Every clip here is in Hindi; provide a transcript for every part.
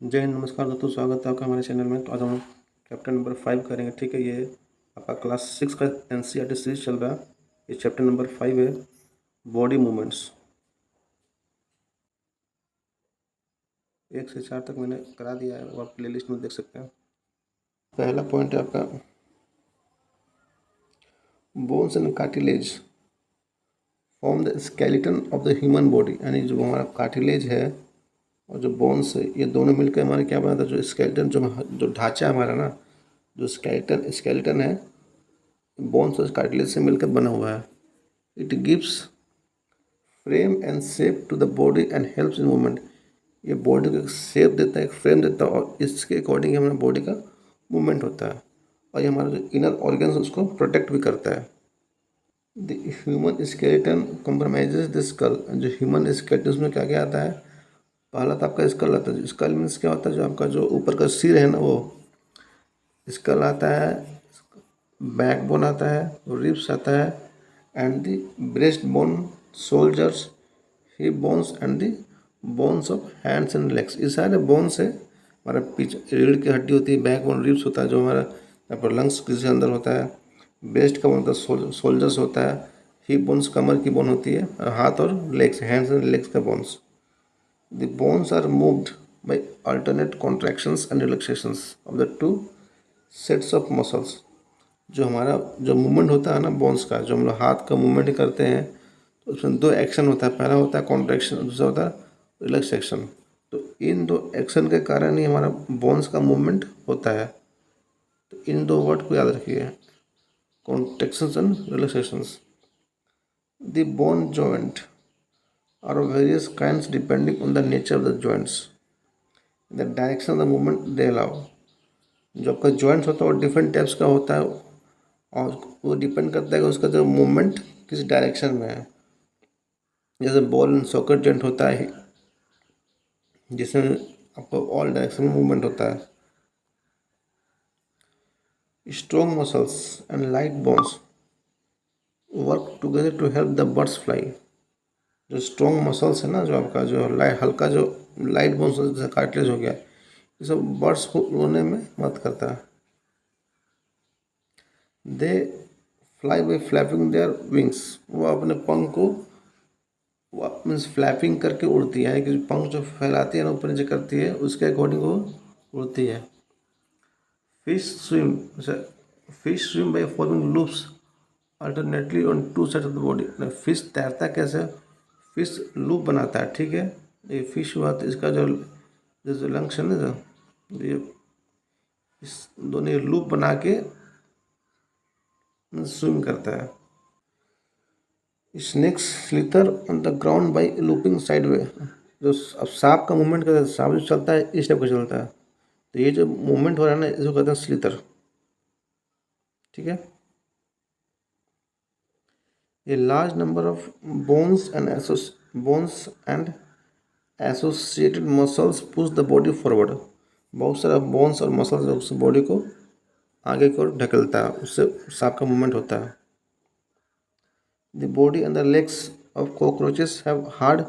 जय हिंद, नमस्कार दोस्तों, स्वागत है आपका हमारे चैनल में। तो आज हम लोग चैप्टर नंबर 5 करेंगे। ठीक है, ये आपका क्लास 6 का एनसीईआरटी सीरीज चल रहा है। ये चैप्टर नंबर 5 है, बॉडी मूवमेंट्स। 1 से 4 तक मैंने करा दिया है, वो आप प्ले लिस्ट में देख सकते हैं। पहला पॉइंट है आपका bones and cartilage form the skeleton of the human body. यानी जो हमारा कार्टिलेज है और जो बोन्स है, ये दोनों मिलकर हमारे क्या बनाता है, जो स्केलेटन, जो ढांचा हमारा ना, जो स्केलेटन है, बोन्स और कार्टिलेज से मिलकर बना हुआ है। It gives frame and shape to the body and helps in movement. ये बॉडी को एक शेप देता है, एक फ्रेम देता है, और इसके अकॉर्डिंग हमारा बॉडी का मूवमेंट होता है। और ये हमारा जो इनर ऑर्गन्स उसको प्रोटेक्ट भी करता है। The human skeleton compromises the skull. जो ह्यूमन स्केलेटन उसमें क्या क्या आता है, पहला तो आपका स्कल आता है। स्कल मीन्स क्या होता है, जो आपका जो ऊपर का सिर है ना, वो स्कल आता है, बैकबोन आता है, रिब्स आता है, and the breast bone, shoulders, hip bones and the bones of hands and legs. ये सारे बोन्स है। हमारा पीछे रीढ़ की हड्डी होती है, बैक बोन, रिब्स होता है, जो हमारा यहाँ पर लंग्स के अंदर होता है, ब्रेस्ट का बोन होता है, शोल्डर्स होता है, हिप बोन्स कमर की बोन होती है, और हाथ और लेग्स, हैंड्स एंड लेग्स का bones. The bones are moved by alternate contractions and relaxations of the two sets of muscles। जो हमारा जो मूवमेंट होता है ना बोन्स का, जो हम लोग हाथ का मूवमेंट करते हैं, तो उसमें दो एक्शन होता है। पहला होता है कॉन्ट्रैक्शन, दूसरा होता है रिलैक्सेशन। तो इन दो एक्शन के कारण ही हमारा बोन्स का मूवमेंट होता है। तो इन दो वर्ड को याद रखिए, contractions and relaxations. The bone joint are of various kinds depending on the nature of the joints, the direction of the movement they allow. जो आपका जॉइंट्स होता है वो डिफरेंट टाइप्स का होता है, और वो डिपेंड करता है कि उसका जो मूवमेंट किस डायरेक्शन में है। जैसे बॉल एंड सॉकेट जॉइंट होता है, जिसमें आपको ऑल डायरेक्शन में मूवमेंट होता है। Strong muscles and light bones work together to help the birds fly. जो स्ट्रॉन्ग मसल्स है ना, जो आपका जो हल्का जो लाइट बोन्स जैसे कार्टिलेज हो गया, ये सब बर्ड्स को उड़ने में मदद करता है। They fly by flapping their wings. वो अपने पंख को मीन्स फ्लैपिंग करके उड़ती है, यानी कि पंख जो फैलाती है ना, ऊपर नीचे करती है, उसके अकॉर्डिंग वो उड़ती है। Fish swim by forming loops alternately on two side of the body. Fish तैरता कैसे, फिश लूप बनाता है। ठीक है, ये फिश हुआ तो इसका जो लंग्स है ना, जो ये इस दोनों लूप बना के स्विम करता है। Snakes slither on the ground by looping sideway. जो अब सांप का मूवमेंट करता है, सांप जो चलता है इस टाइप का चलता है, तो ये जो मूवमेंट हो रहा है ना, इसको कहते हैं स्लिथर। ठीक है, a large number of bones and associated muscles push the body forward. बहुत सारा बोन्स और मसल्स उस बॉडी को आगे की ओर ढकेलता है, उससे सांप का मूवमेंट होता है। The body and the legs of cockroaches have hard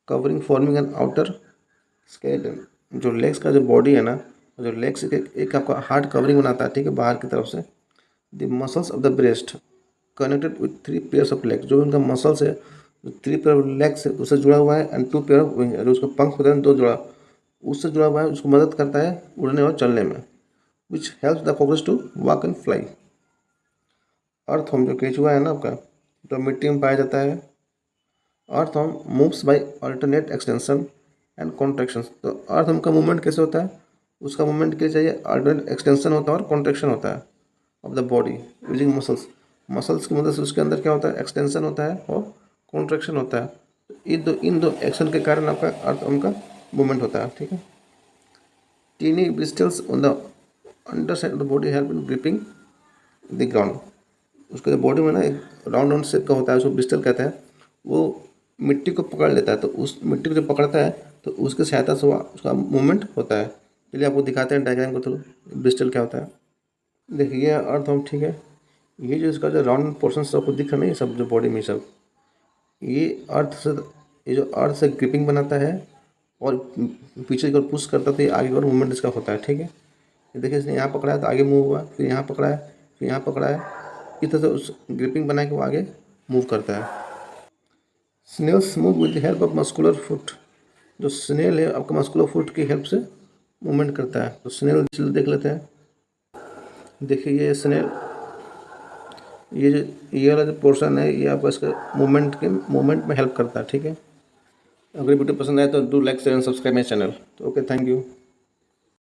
covering forming an outer skeleton। जो लेग्स का जो बॉडी है ना, जो लेग्स एक आपका हार्ड कवरिंग बनाता है, ठीक है, बाहर की तरफ से। The muscles of the breast connected with 3 pairs of legs. जो उनका मसल्स है, जो 3 पेयर ऑफ लेग्स है उससे जुड़ा हुआ है, एंड 2 पेयर ऑफ विंग, जो उसका पंख होता है दो जुड़ा, उससे जुड़ा हुआ है, उसको मदद करता है उड़ने और चलने में। Which helps the cockroach to walk and fly. Earthworm जो केचुआ है ना आपका, जो मिट्टी में पाया जाता है, earthworm moves bye alternate extension and contraction. तो अर्थवर्म का मूवमेंट कैसे होता है, उसका मूवमेंट के लिए चाहिए अल्टरनेट एक्सटेंशन होता है और कॉन्ट्रैक्शन होता है of the body using muscles. Muscles की मदद से उसके अंदर क्या होता है, एक्सटेंशन होता है और कॉन्ट्रैक्शन होता है। तो इन दो एक्शन के कारण आपका अर्थवर्म का मूवमेंट होता है। ठीक है, tiny bristles on the under side of the body help in gripping the ground. उसके बॉडी में ना एक राउंड राउंड शेप का होता है, उसको ब्रिस्टल कहते हैं। वो मिट्टी को पकड़ लेता है, तो उस मिट्टी को जब पकड़ता है तो उसकी सहायता से उसका मूवमेंट होता है। चलिए आपको दिखाते हैं डायग्राम के थ्रू ब्रिस्टल क्या होता है। देखिए ये अर्थवर्म, ठीक है, ये जो इसका जो राउंड पोर्शन सबको दिख रहा है ना, ये सब जो बॉडी में सब, ये अर्थ से, ये जो अर्थ से ग्रिपिंग बनाता है और पीछे की ओर पुश करता है तो ये आगे की ओर मूवमेंट इसका होता है। ठीक है, ये देखिए इसने यहाँ पकड़ा है तो आगे मूव हुआ, फिर यहाँ पकड़ा है, फिर यहाँ पकड़ा है, इस तरह से उस ग्रिपिंग बना के वो आगे मूव करता है। Snails move with the help of muscular foot. जो स्नेल है आपका मस्कुलर फुट की हेल्प से मूवमेंट करता है। तो स्नेल देख लेते हैं। देखिए ये स्नेल, ये वाला जो पोर्शन है ये आपका इसका मूवमेंट में हेल्प करता है। ठीक है, अगर वीडियो पसंद आए तो do like share and subscribe my channel. तो ओके, थैंक यू।